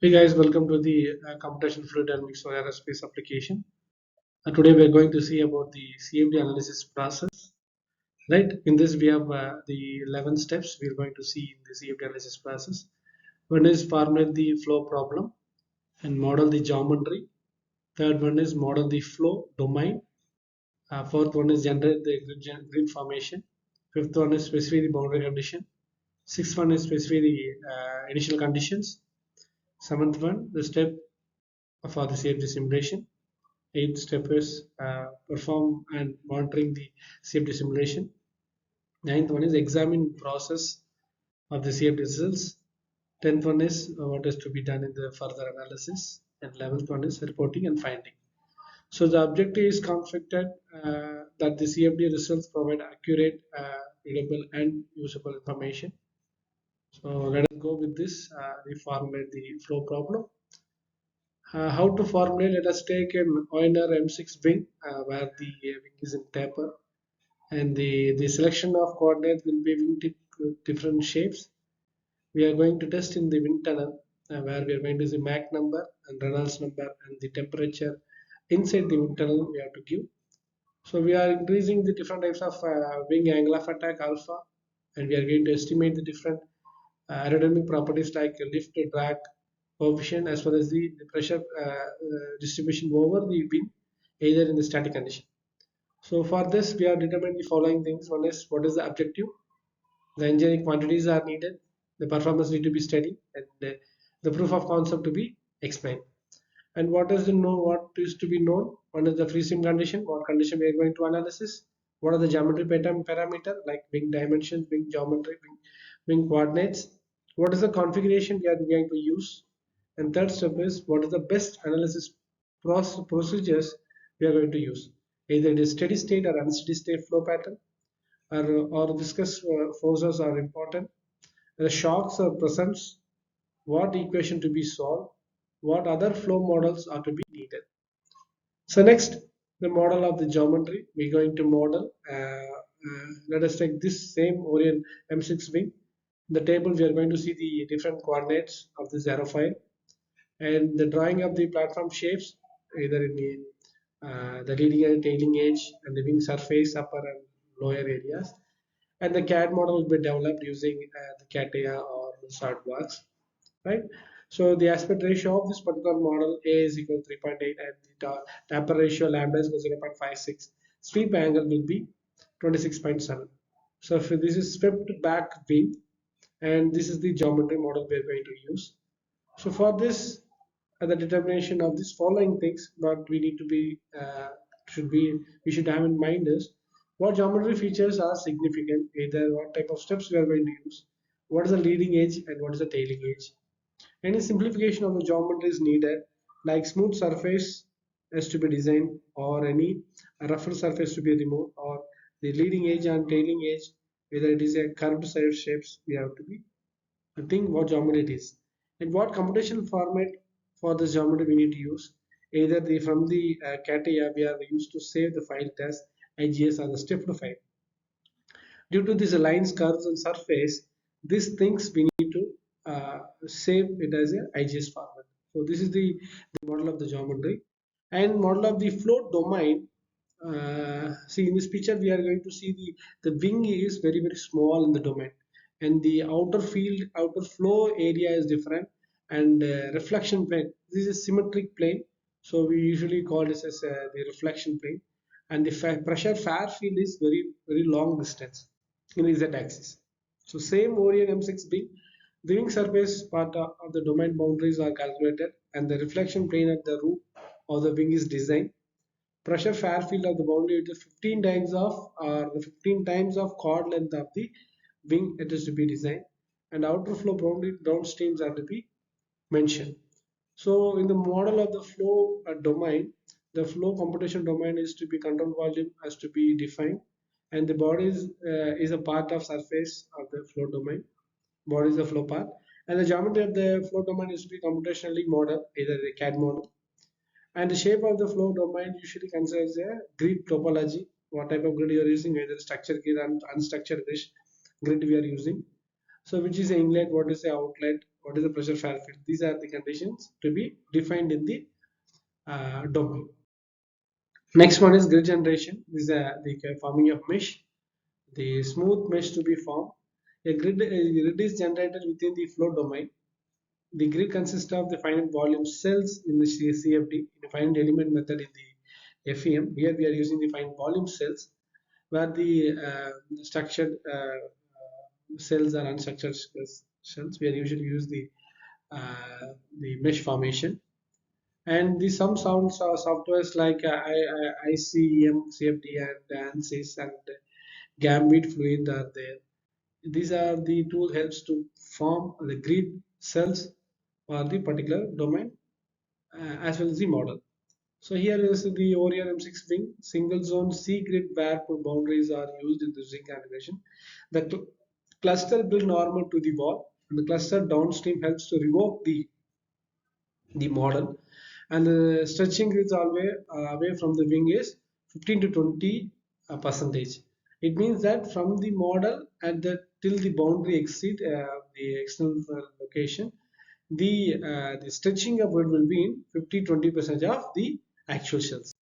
Hey guys, welcome to the Computational Fluid Dynamics for aerospace application. Today we are going to see about the CFD analysis process. Right? In this we have the 11 steps we are going to see in the CFD analysis process. One is formulate the flow problem and model the geometry. Third one is model the flow domain. Fourth one is generate the grid formation. Fifth one is specify the boundary condition. Sixth one is specify the initial conditions. Seventh one, the step for the CFD simulation. Eighth step is perform and monitoring the CFD simulation. Ninth one is examine process of the CFD results. 10th one is what is to be done in the further analysis. And 11th one is reporting and finding. So the objective is conflicted that the CFD results provide accurate, reliable and usable information. So let us go with this. We formulate the flow problem. How to formulate? Let us take an Euler M6 wing where the wing is in taper, and the selection of coordinates will be wing different shapes. We are going to test in the wind tunnel where we are going to see Mach number and Reynolds number and the temperature inside the wind tunnel we have to give. So we are increasing the different types of wing angle of attack alpha, and we are going to estimate the different aerodynamic properties like lift, drag, coefficient as well as the pressure distribution over the wing either in the static condition. So for this we are determining the following things. One is what is the objective, the engineering quantities are needed, the performance need to be steady, and the proof of concept to be explained. And what is to know, what is to be known? One is the free sim condition, what condition we are going to analysis, what are the geometry parameter like wing dimensions, wing geometry, wing coordinates, what is the configuration we are going to use, and third step is what is the best analysis procedures we are going to use. Either it is steady state or unsteady state flow pattern, or viscous forces are important. The shocks are present, what equation to be solved, what other flow models are to be needed. So next, the model of the geometry. We're going to model. Let us take this same Orion M6 wing. In the table, we are going to see the different coordinates of this aerofoil and the drawing of the platform shapes, either in the leading and tailing edge and the wing surface, upper and lower areas. And the CAD model will be developed using the CATIA or SolidWorks, right? So the aspect ratio of this particular model A is equal to 3.8 and the taper ratio lambda is equal to 0.56. Sweep angle will be 26.7. So if this is swept back wing, and this is the geometry model we are going to use. So for this, the determination of these following things, what we need to be we should have in mind is what geometry features are significant, either what type of steps we are going to use, what is the leading edge and what is the tailing edge. Any simplification of the geometry is needed, like smooth surface has to be designed, or any rougher surface to be removed, or the leading edge and tailing edge, whether it is a curved side shapes, we have to be think what geometry it is and what computational format for this geometry we need to use. Either from the CATIA we are used to save the file as IGS or the stiffed file. Due to these lines, curves, and surface, these things we need to save it as a IGS format. So this is the model of the geometry and model of the flow domain. See in this picture we are going to see the wing is very small in the domain, and the outer flow area is different, and reflection plane, this is symmetric plane, so we usually call this as the reflection plane, and the pressure far field is very long distance in Z axis. So same Orion M6B, the wing surface part of the domain boundaries are calculated, and the reflection plane at the roof of the wing is designed. Pressure far field of the boundary is 15 times of the 15 times of chord length of the wing it is to be designed, and outer flow boundary downstreams are to be mentioned. So in the model of the flow domain, the flow computation domain is to be control volume has to be defined, and the body is a part of surface of the flow domain. Body is the flow path, and the geometry of the flow domain is to be computationally modeled, either the CAD model. And the shape of the flow domain usually considers a grid topology. What type of grid you are using, either structured grid and unstructured grid we are using. So which is the inlet, what is the outlet, what is the pressure far field. These are the conditions to be defined in the domain. Next one is grid generation. This is the forming of mesh. The smooth mesh to be formed. A grid is generated within the flow domain. The grid consists of the finite volume cells in the CFD, in the finite element method in the FEM. Here we are using the finite volume cells, where the structured cells are unstructured cells. We are usually use the mesh formation. And the some sounds softwares like ICEM, CFD, and ANSYS and Gambit Fluid are there. These are the tool helps to form the grid cells for the particular domain as well as the model. So here is the Orion M6 wing single zone C grid where boundaries are used in the zinc configuration. The cluster build normal to the wall, and the cluster downstream helps to revoke the model, and the stretching is always away from the wing is 15 to 20 percentage. It means that from the model and the till the boundary exceed the external location, the stretching of it will be in 50-20% of the actual shells.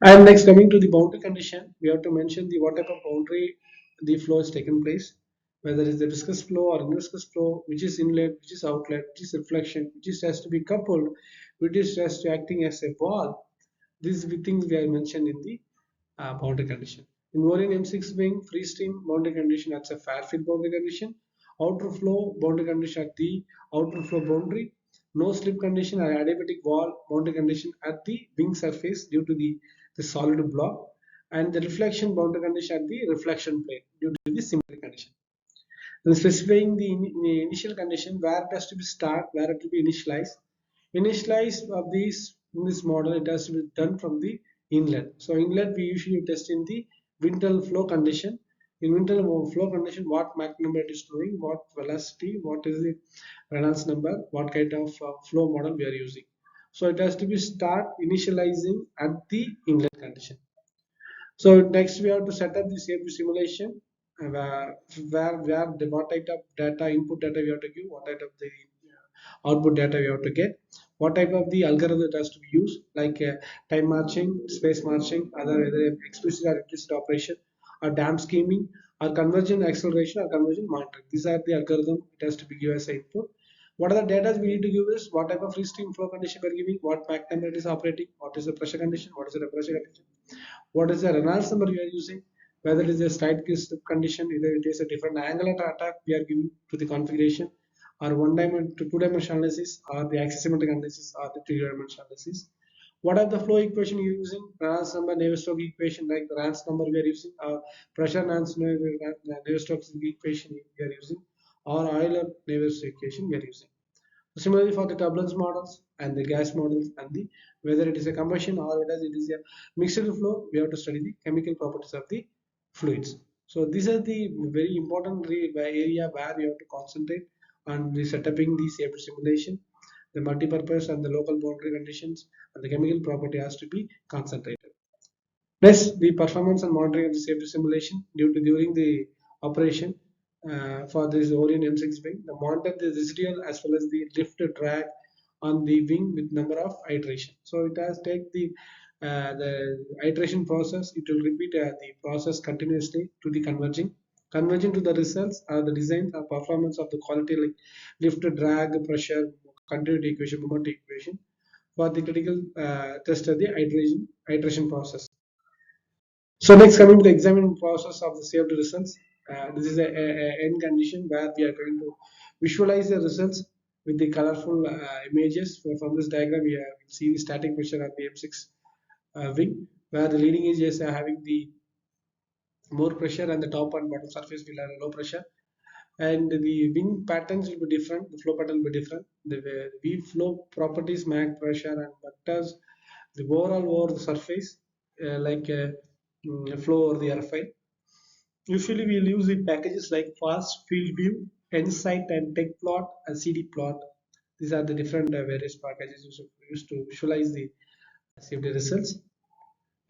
And next, coming to the boundary condition, we have to mention the what type of boundary the flow is taken place, whether it's the viscous flow or inviscous flow, which is inlet, which is outlet, which is reflection, which is has to be coupled, which is has to acting as a wall. These things we are mentioned in the boundary condition. In Orion M6 wing, free stream boundary condition, that's a Fairfield boundary condition. Outer flow boundary condition at the outer flow boundary. No slip condition or adiabatic wall boundary condition at the wing surface due to the solid block. And the reflection boundary condition at the reflection plane due to the symmetry condition. Then specifying the initial condition where it has to be start, where it will be initialized. Initialize of these in this model, it has to be done from the inlet. So inlet we usually test in the internal flow condition. In internal flow condition, what Mach number it is doing, what velocity, what is the Reynolds number, what kind of flow model we are using. So it has to be start initializing at the inlet condition. So next we have to set up the CFD simulation where the what type of data input data we have to give, what type of the output data we have to get, what type of the algorithm that has to be used, like time marching, space marching, either explicit or implicit operation, or dam scheming, or conversion acceleration, or conversion monitoring. These are the algorithm it has to be given as input. What are the data we need to give is what type of free stream flow condition we are giving, what Mach number it is operating, what is the pressure condition, what is the temperature condition, what is the Reynolds number we are using, whether it is a slight condition, either it is a different angle of attack we are giving to the configuration, or one dimension to two-dimensional analysis, or the axisymmetric analysis, or the three-dimensional analysis. What are the flow equation you are using? Reynolds number, Navier-Stokes equation, like the Reynolds number we are using, or pressure Navier-Stokes equation we are using, or Euler-Navier equation we are using. Similarly, for the turbulence models and the gas models and the whether it is a combustion or whether it is a mixed flow, we have to study the chemical properties of the fluids. So these are the very important area where we have to concentrate on the setuping the safety simulation, the multipurpose and the local boundary conditions, and the chemical property has to be concentrated. Next, the performance and monitoring of the safety simulation during the operation for this Orion M6 wing. The monitor the residual as well as the lift drag on the wing with number of iteration. So it has take the iteration process. It will repeat the process continuously to the converging to the results are the design or performance of the quality like lift drag pressure continuity equation moment equation for the critical test of the iteration process. So next, coming to the examining process of the CFD results, this is a end condition where we are going to visualize the results with the colorful images. From this diagram, we see the static pressure of the M6 wing, where the leading edge is having the more pressure and the top and bottom surface will have low pressure. And the wing patterns will be different, the flow pattern will be different. The weave flow properties, Mach pressure and vectors, the overall over the surface, flow over the airfile. Usually we'll use the packages like fast field view, Insight and tech plot and CD plot. These are the different various packages used to visualize the CFD results.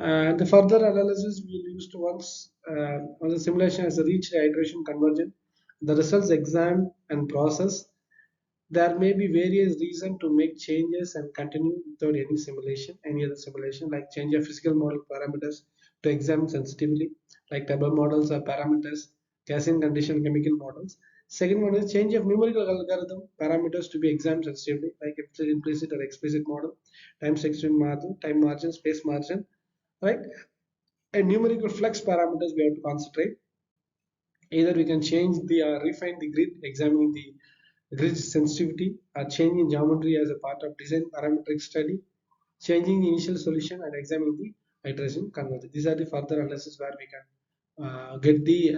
And the further analysis we'll use to once the simulation has reached iteration convergence, the results examined and processed, there may be various reasons to make changes and continue without any other simulation, like change of physical model parameters to examine sensitively, like table models or parameters, Gaussian condition chemical models. Second one is change of numerical algorithm parameters to be examined sensitively, like implicit or explicit model, time section margin, time margin, space margin, right? And numerical flux parameters we have to concentrate. Either we can change the refine the grid, examining the grid sensitivity, or changing geometry as a part of design parametric study, changing the initial solution and examining the iteration converge. These are the further analysis where we can get the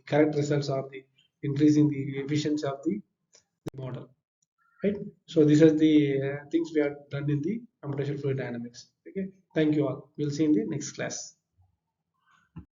correct results or the increasing the efficiency of the model. Right. So these are the things we have done in the computational fluid dynamics. Okay. Thank you all. We'll see in the next class.